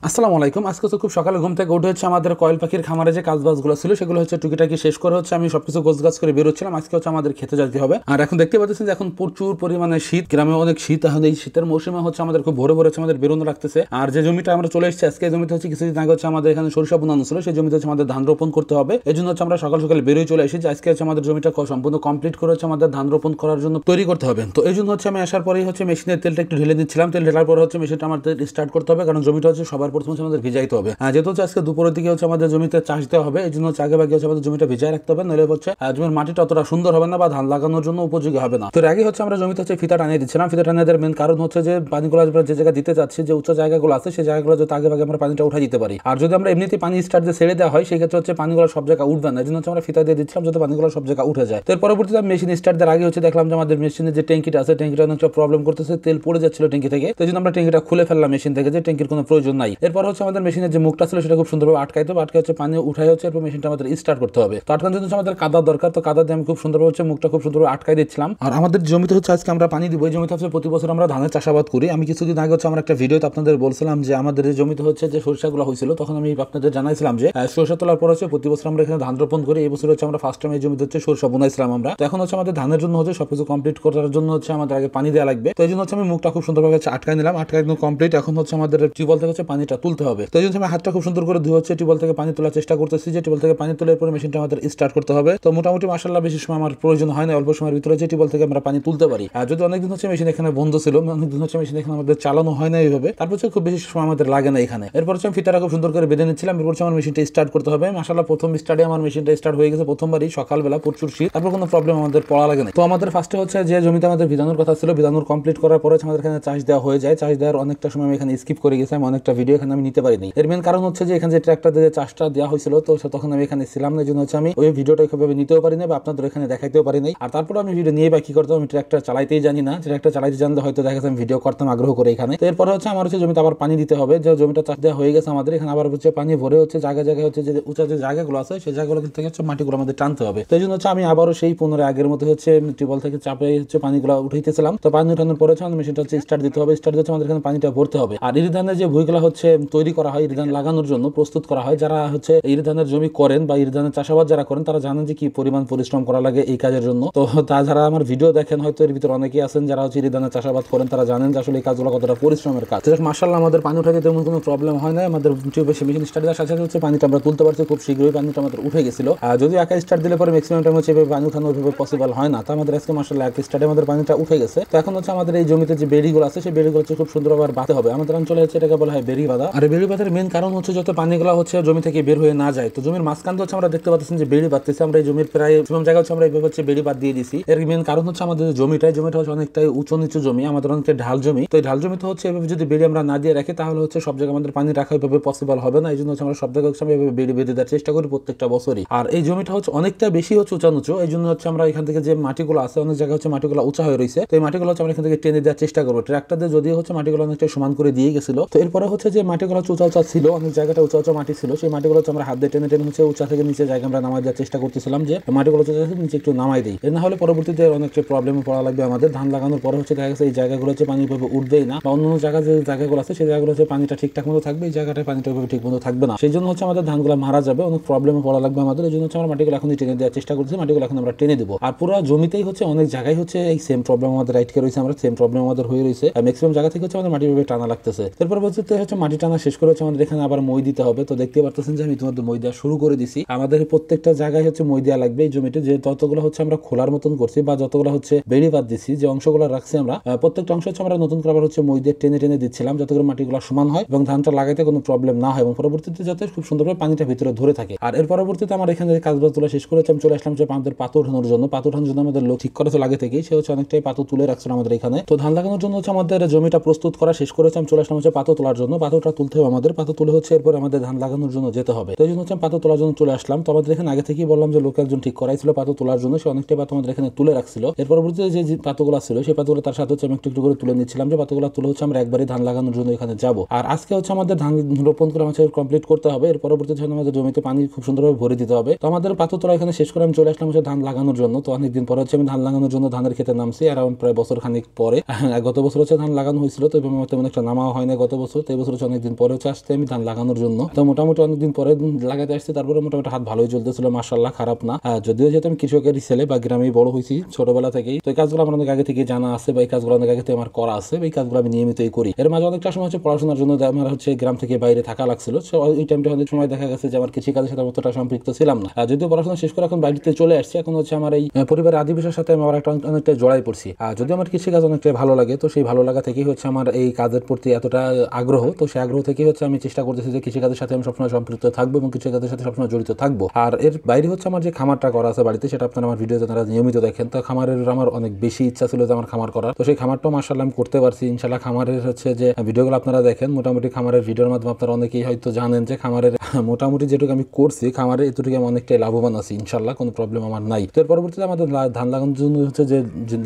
আসসালামু আলাইকুম। আজকে তো খুব সকালে ঘুম থেকে উঠে হচ্ছে আমাদের কয়েল পাখির খামারে যে কাজবাজগুলো ছিল সেগুলো হচ্ছে টুকিটাকি শেষ করে হচ্ছে আমি সবকিছু গোছগাছ করে বেরোচ্ছিলাম। আজকে হচ্ছে আমাদের খেতে যেতে হবে। আর এখন দেখতে পাচ্ছেন যে এখন প্রচুর পরিমাণে শীত, গ্রামে অনেক শীত। এখন এই শীতের মৌসুমে হচ্ছে আমাদের খুব ভোরে ভোরে হচ্ছে আমাদের বেরোনো রাখতেছে। আর যে জমিটা আমরা চলে এসেছি আজকে, এই জমিতে হচ্ছে কিছুদিন আগে হচ্ছে আমাদের এখানে সরিষা বোনানো ছিল, সেই জমিতে হচ্ছে আমাদের ধান রোপণ করতে হবে। এই জন্য হচ্ছে আমরা সকাল সকালে বেরোয় চলে এসেছি। আজকে হচ্ছে আমাদের জমিটা সম্পূর্ণ কমপ্লিট করে হচ্ছে আমাদের ধান রোপণ করার জন্য তৈরি করতে হবে। তো এই জন্য হচ্ছে আমি আসার পরেই হচ্ছে মেশিনের তেলটা একটু ঢেলে দিচ্ছিলাম। তেল ঢেলার পরে হচ্ছে মেশিনটা আমাদের স্টার্ট করতে হবে, কারণ জমিটা হচ্ছে সবার প্রথমে আমাদের ভিজাইতে হবে। যেহেতু হচ্ছে আজকে দুপুরের দিকে হচ্ছে আমাদের জমিতে চাষ দেওয়া হবে, এই জন্য হচ্ছে আগে ভাগে হচ্ছে আমাদের জমিটা ভিজায় রাখতে হবে, নইলে হচ্ছে জমির মাটিটা অতটা সুন্দর হবে না বা ধান লাগানোর জন্য উপযোগী হবে না। তো আগে হচ্ছে আমরা জমিতে হচ্ছে ফিতা টানিয়ে দিচ্ছিলাম। ফিতা টানিয়ে দেওয়ার মেন কারণ হচ্ছে যে পানিগুলো যে জায়গা দিতে চাচ্ছি, যে উচ্চ জায়গাগুলো আছে সেই জায়গাগুলো যাতে আগে ভাগে আমরা পানিটা উঠাই দিতে পারি। আর যদি আমরা এমনিতে পানি স্টার্ট দিয়ে ছেড়ে দেওয়া হয় সেই ক্ষেত্রে হচ্ছে পানিগুলো সব জায়গা উঠবে না। এই জন্য হচ্ছে আমরা ফিতা দিয়ে দিচ্ছিলাম যাতে পানিগুলো সব জায়গা উঠে যায়। তো পরবর্তীতে মেশিন স্টার্ট দেওয়ার আগে হচ্ছে দেখলাম যে আমাদের মেশিনের যে ট্যাঙ্কিটা আছে, ট্যাঙ্কিটা অনেকটা প্রবলেম করতেছে, তেল পড়ে যাচ্ছিল ট্যাঙ্কি থেকে। তো এই জন্য আমরা ট্যাঙ্কিটা খুলে ফেললাম মেশিন থেকে, যে ট্যাঙ্কির কোনো প্রয়োজন নাই। এরপর হচ্ছে আমাদের মেশিনের যে মুখটা ছিল সেটা খুব সুন্দরভাবে আটকাইতে হবে। আটকে হচ্ছে পানি উঠাই হচ্ছে এরপর মেশিনটা আমাদের স্টার্ট করতে হবে। তো আটকানোর জন্য আমাদের কাদা দরকার। তো কাদা দিয়ে আমি খুব সুন্দরভাবে হচ্ছে মুখটা খুব সুন্দরভাবে আটকাই দিচ্ছিলাম। আর আমাদের জমিতে হচ্ছে আজকে আমরা পানি দিব। এই জমিতে হচ্ছে প্রতি বছর আমরা ধানের চাষাবাদ করি। আমি কিছুদিন আগে হচ্ছে আমরা একটা ভিডিওতে আপনাদের বলছিলাম যে আমাদের এই জমিতে হচ্ছে যে সরিষাগুলো হয়েছিল, তখন আমি আপনাদের জানাইছিলাম যে সরিষা তোলার পর হচ্ছে প্রতি বছর আমরা এখানে ধান রোপণ করি। এই বছর হচ্ছে আমরা ফার্স্ট টাইম এই জমিতে হচ্ছে সরিষা বুনাইছিলাম আমরা। তো এখন হচ্ছে আমাদের ধানের জন্য হচ্ছে সবকিছু কমপ্লিট করার জন্য হচ্ছে আমাদের আগে পানি দেওয়া লাগবে। তো এই জন্য হচ্ছে আমি মুখটা খুব সুন্দরভাবে আটকাই নিলাম। আটকাই কমপ্লিট। এখন হচ্ছে আমাদের টিউবওয়েল থেকে হচ্ছে পানিটা তুলতে হবে। তো এই জন্য আমি হাতটা খুব সুন্দর করে ধুয়ে হচ্ছে টিউবওয়েল থেকে পানি তোলার চেষ্টা করতেছি, যে টিউবওয়েল থেকে পানি তোলার পরে মেশিনটা আমাদের স্টার্ট করতে হবে। তো মোটামুটি মাশাআল্লাহ বেশি সময় আমার প্রয়োজন হয় না, অল্প সময়ের ভিতরে যে টিউবওয়েল থেকে আমরা পানি তুলতে পারি। আর যদি অনেকদিন হচ্ছে মেশিন এখানে বন্ধ ছিল, অনেকদিন হচ্ছে মেশিন এখানে আমাদের চালানো হয় না এইভাবে, তারপর হচ্ছে খুব বেশি সময় আমাদের লাগে না এখানে। এরপর হচ্ছে আমি ফিতাটা খুব সুন্দর করে বেঁধে নিচ্ছিলাম। এরপর হচ্ছে আমার মেশিনটা স্টার্ট করতে হবে। মাশাআল্লাহ প্রথম স্টার্টে আমার মেশিনটা স্টার্ট হয়ে গেছে, প্রথমবারই সকালবেলা প্রচুর শীত, তারপর কোনো প্রবলেম আমাদের পড়া লাগে না। তো আমাদের ফার্স্টে হচ্ছে যে জমিতে আমাদের ভিজানোর কথা ছিল, ভিজানোর কমপ্লিট করার পরে আমাদের এখানে চাষ দেওয়া হয়ে যায়। চাষ দেওয়ার অনেকটা সময় আমি এখানে স্কিপ করে গেছি, আমি অনেকটা ভিডিও এখানে আমি নিতে পারিনি। এর মেন কারণ হচ্ছে যে এখানে যে ট্র্যাক্টর দিয়ে চাষটা দেওয়া হয়েছিল, তো তখন আমি এখানে ছিলাম না, এই জন্য হচ্ছে আমি ওই ভিডিওটা কিভাবে নিতেও পারি না বা আপনাদের এখানে দেখাইতেও পারি নাই। আর তারপর আমি ভিডিও নিয়ে বা কি করতাম, আমি ট্র্যাক্টর চালাইতেই জানি না। ট্র্যাক্টর চালাইতে জানলে হয়তো দেখা যাচ্ছে আমি ভিডিও করতাম আগ্রহ করে এখানে। তো এরপরে হচ্ছে আমার হচ্ছে জমিতে আবার পানি দিতে হবে, যে জমিটা চাষ দেওয়া হয়ে গেছে আমাদের, এখানে আবার হচ্ছে পানি ভরে হচ্ছে জায়গায় জায়গায় হচ্ছে যে উঁচা যে জায়গাগুলো আছে সেই জায়গাগুলো থেকে হচ্ছে মাটিগুলো আমাদের টানতে হবে। তো এই জন্য হচ্ছে আমি আবারও সেই পুনরায় আগের মতো হচ্ছে টিউবওয়েল থেকে চাপে হচ্ছে পানিগুলো উঠাইতেছিলাম। তো পানি উঠানোর পরে হচ্ছে মেশিনটা হচ্ছে স্টার্ট দিতে হবে। স্টার্ট দিতে আমাদের এখানে পানিটা ভরতে হবে। আর ইরি ধানের যে ভুঁইগুলো হচ্ছে তৈরি করা হয়, ইরি ধান লাগানোর জন্য প্রস্তুত করা হয়, যারা হচ্ছে ইরি ধানের জমি করেন বা ইরি ধানের চাষাবাদ যারা করেন তারা জানেন যে কি পরিমাণ পরিশ্রম করা লাগে এই কাজের জন্য। তো তা যারা আমার ভিডিও দেখেন হয়তো এর ভিতরে অনেকেই আছেন যারা হচ্ছে ইরি ধানের চাষাবাদ করেন, তারা জানেন যে আসলে এই কাজগুলো কতটা পরিশ্রমের কাজ। মাশাআল্লাহ আমাদের পানি উঠাতে তেমন কোনো প্রবলেম হয় না। আমাদের টিউবে মেশিন স্টার্ট দেওয়ার সাথে সাথে হচ্ছে পানিটা আমরা তুলতে পারছি, খুব শীঘ্রই পানিটা আমাদের উঠে গেছিল। আর যদি একা স্টার্ট দিলে পরে ম্যাক্সিমাম টাইম হচ্ছে পানি উঠানো ওইভাবে পসিবল হয় না। তো আমাদের আজকে মাশাআল্লাহ এক স্টার্টে আমাদের পানিটা উঠে গেছে। তো এখন হচ্ছে আমাদের এই জমিতে যে বেড়িগুলো আছে সেই বেড়িগুলো হচ্ছে খুব সুন্দরভাবে বাঁধতে হবে। আমাদের অঞ্চলে হচ্ছে এটাকে বলা হয় বেড়ি বাঁধা। আর বেড়ি বাঁধার মেন কারণ হচ্ছে যত পানিগুলো হচ্ছে জমি থেকে বের হয়ে না যায়। তো জমির মাঝখান হচ্ছে আমরা দেখতে পাচ্ছি যে বেড়ি বাঁধতেছে। আমরা এই জমির প্রায় ম্যাক্সিমাম জায়গা হচ্ছে আমরা এইভাবে হচ্ছে বেড়ি বাঁধ দিয়ে দিছি। এর মেন কারণ হচ্ছে আমাদের জমিটা হচ্ছে অনেকটাই উঁচু নিচু জমি, আমাদের অনেকটা ঢাল জমি। তো এই ঢাল জমিতে হচ্ছে এভাবে যদি বেড়ি আমরা না দিয়ে রাখি তাহলে হচ্ছে সব জায়গায় আমাদের পানি রাখা এভাবে পসিবল হবে না। এই জন্য হচ্ছে আমরা সব জায়গায় হচ্ছে এভাবে বেড়ি বেঁধে দেওয়ার চেষ্টা করি প্রত্যেকটা বছরই। আর এই জমিটা হচ্ছে অনেকটা বেশি হচ্ছে উঁচু, এই জন্য হচ্ছে আমরা এখান থেকে যে মাটিগুলো আছে অনেক জায়গায় হচ্ছে মাটিগুলো উঁচা হয়ে রয়েছে। তো এই মাটিগুলো হচ্ছে আমরা এখান থেকে টেনে দেওয়ার চেষ্টা করবো। ট্রাক্টর দিয়ে যদিও হচ্ছে মাটিগুলো অনেকটা সমান করে দিয়ে গেছিল। তো এরপরে হচ্ছে যে মাটিগুলো উঁচা ছিল, অনেক জায়গাটা উঁচা মাটি ছিল, সেই মাটিগুলো হচ্ছে আমরা হাত দিয়ে টেনে টেনে হচ্ছে উঁচা থেকে নিচে জায়গা আমরা নামাই দেওয়ার চেষ্টা করতেছিলাম, যে মাটিগুলো নিচে একটু নামাই দিই। এর না হলে পরবর্তীতে অনেকটা প্রবলেমে পড়া লাগবে আমাদের। ধান লাগানোর পরে হচ্ছে দেখা গেছে এই জায়গাগুলো হচ্ছে পানি ভাবে উঠবেই না, বা অন্য জায়গা যে জায়গাগুলো আছে সেই জায়গাগুলো হচ্ছে পানিটা ঠিকঠাক মতো থাকবে, এই জায়গাটায় পানিটা ঠিক মতো থাকবে না। সেই জন্য হচ্ছে আমাদের ধানগুলো মারা যাবে, অনেক প্রবলেমে পড়া লাগবে আমাদের। এই জন্য হচ্ছে আমরা মাটিগুলো এখন টেনে দেওয়ার চেষ্টা করছি, মাটিগুলো এখন আমরা টেনে দেবো। আর পুরো জমিতেই হচ্ছে অনেক জায়গায় হচ্ছে এই সেম প্রবলেম আমাদের রাইটকে রয়েছে, আমরা সেম প্রবলেম আমাদের হয়ে রয়েছে। ম্যাক্সিমাম জায়গা থেকে হচ্ছে আমাদের মাটি ভাবে টানা লাগতেছে। এরপর হচ্ছে মাটি টানা শেষ করে হচ্ছে আমাদের এখানে আবার মই দিতে হবে। তো দেখতে পারতেছেন যে আমি ইতিমধ্যে মই দেওয়া শুরু করে দিছি। আমাদের প্রত্যেকটা জায়গায় হচ্ছে মই দেওয়া লাগবে এই জমিতে, যে যতগুলো হচ্ছে আমরা খোলার মতন করছি বা যতগুলো হচ্ছে বেড়ি বাদ দিছি, যে অংশগুলো রাখছি আমরা প্রত্যেকটা অংশ হচ্ছে আমরা নতুন করে আবার হচ্ছে মই দিয়ে টেনে টেনে দিচ্ছিলাম, যাতে করে মাটিগুলো সমান হয় এবং ধানটা লাগাইতে কোনো প্রবলেম না হয় এবং পরবর্তীতে যাতে খুব সুন্দরভাবে পানিটা ভিতরে ধরে থাকে। আর এর পরবর্তীতে আমার এখানে কাজবাজ তোলা শেষ করেছি, আমি চলে আসলাম যে আমাদের পাথর উঠানোর জন্য। পাথর উঠানোর জন্য আমাদের লোক ঠিক করা ছিল আগে থেকেই, সে হচ্ছে অনেকটাই পাথর তুলে রাখছিল আমাদের এখানে। তো ধান লাগানোর জন্য হচ্ছে আমাদের জমিটা প্রস্তুত করা শেষ করেছি, আমি চলে আসলাম হচ্ছে পাথর তোলার জন্য। পাথরটা তুলতে হবে আমাদের, পাথর তুলে হচ্ছে এরপর আমাদের ধান লাগানোর জন্য যেতে হবে। তো এই জন্য হচ্ছে পাথর তোলার জন্য চলে আসলাম। তো আমাদের এখানে আগে থেকেই বললাম যে লোক একজন ঠিক করাইছিল পাথর তোলার জন্য, সে অনেকটাই পাথর আমাদের এখানে তুলে রাখছিল। এর পরবর্তীতে যে পাথরগুলো ছিল সেই পাথরগুলো তার সাথে হচ্ছে আমি একটু একটু করে তুলে নিচ্ছিলাম, যে পাথরগুলো তুলে হচ্ছে আমরা একবারই ধান লাগানোর জন্য এখানে যাবো। আর আজকে হচ্ছে আমাদের ধান রোপণ করে আমাদের কমপ্লিট করতে হবে। এর পরবর্তীতে আমাদের জমিতে পানি খুব সুন্দরভাবে ভরে দিতে হবে। তো আমাদের পাথর তোলা এখানে শেষ করে আমি চলে আসলাম হচ্ছে ধান লাগানোর জন্য। তো অনেকদিন পরে হচ্ছে আমি ধান লাগানোর জন্য ধানের খেতে নামছি, অ্যারাউন্ড প্রায় বছর খানিক পরে। গত বছর হচ্ছে ধান লাগানো হয়েছিল, তো তেমন একটা নামাও হয় না গত বছর। তো এই বছর হচ্ছে অনেকদিন পরে হচ্ছে আসতে আমি ধান লাগানোর জন্য। তো মোটামুটি অনেকদিন পরে লাগাতে আসছি, তারপরে মোটামুটি হাত ভালোই চলতেছিল, মাশাআল্লাহ খারাপ না। যদিও যেহেতু আমি কৃষকেরই ছেলে বা গ্রামেই বড় হয়েছি ছোটবেলা থেকেই, তো এই কাজগুলো আমার অনেক আগে থেকে জানা আছে বা এই কাজগুলো অনেক আগে থেকে আমার করা আছে, এই কাজগুলো আমি নিয়মিতই করি। এর মাঝে অনেকটা সময় হচ্ছে পড়াশোনার জন্য আমার হচ্ছে গ্রাম থেকে বাইরে থাকা লাগছিল। ওই টাইমটা অনেক সময় দেখা গেছে যে আমার কৃষিকাজের সাথে অতটা সম্পৃক্ত ছিলাম না। যদিও পড়াশোনা শেষ করে এখন বাড়িতে চলে আসছি, এখন হচ্ছে আমার এই পরিবারের আদি বিষয়ের সাথে আমি আবার একটা অনেকটা জড়াই পড়ছি। যদি আমার কৃষিকাজ অনেকটা ভালো লাগে, তো সেই ভালো লাগা থেকেই হচ্ছে আমার এই কাজের প্রতি এতটা আগ্রহ। তো সেই আগ্রহ থেকেই হচ্ছে আমি চেষ্টা করতেছি যে কৃষিকাজের সাথে আমি সবসময় সম্পৃক্ত থাকবো এবং কৃষিকাজের সাথে সবসময় জড়িত থাকবো। আর এর বাইরে হচ্ছে আমার যে খামারটা করা আছে বাড়িতে, সেটা আপনারা আমার ভিডিওতে তারা নিয়মিত দেখেন। তো খামারের আমার অনেক বেশি ইচ্ছা ছিল যে আমার খামার করার, তো সেই খামারটাও মাশাআল্লাহ আমি করতে পারছি ইনশাআল্লাহ। খামারের হচ্ছে যে ভিডিওগুলো আপনারা দেখেন, মোটামুটি খামারের ভিডিওর মাধ্যমে আপনারা অনেকেই হয়তো জানেন যে খামারের মোটামুটি যেটুকু আমি করছি খামারে, এতটুকু আমি অনেকটাই লাভবান আছি ইনশাআল্লাহ, কোনো প্রবলেম আমার নাই। তো এর পরবর্তীতে আমাদের ধান লাগানোর জন্য হচ্ছে যে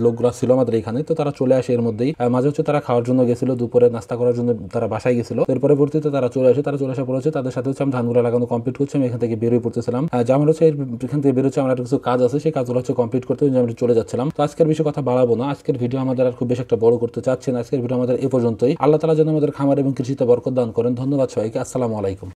লোকগুলো ছিল আমাদের এখানে, তো তারা চলে আসে। এর মধ্যেই মাঝে হচ্ছে তারা খাওয়ার জন্য গেছিল, দুপুরে নাস্তা করার জন্য তারা বাসায় গেছিল। এর পরবর্তীতে তারা চলে আসে, আসার পর হচ্ছে তাদের সাথে হচ্ছে আমি ধানগুলো লাগানো কমপ্লিট করছি। আমি এখান থেকে বেরোয় পড়তেছিলাম, যে আমার হচ্ছে এখান থেকে বেরোচ্ছে আমার কিছু কাজ আছে, সেই কাজগুলো হচ্ছে কমপ্লিট করতে আমি চলে যাচ্ছিলাম। তো আজকের বিষয়ে কথা বাড়াবো না, আজকের ভিডিও আমাদের আর খুব বেশি একটা বড় করতে চাচ্ছি না। আজকের ভিডিও আমাদের এ পর্যন্তই। আল্লাহ তাআলা যেন আমাদের খামার এবং কৃষিতে বরকত দান করেন। ধন্যবাদ সবাইকে, আসসালামু আলাইকুম।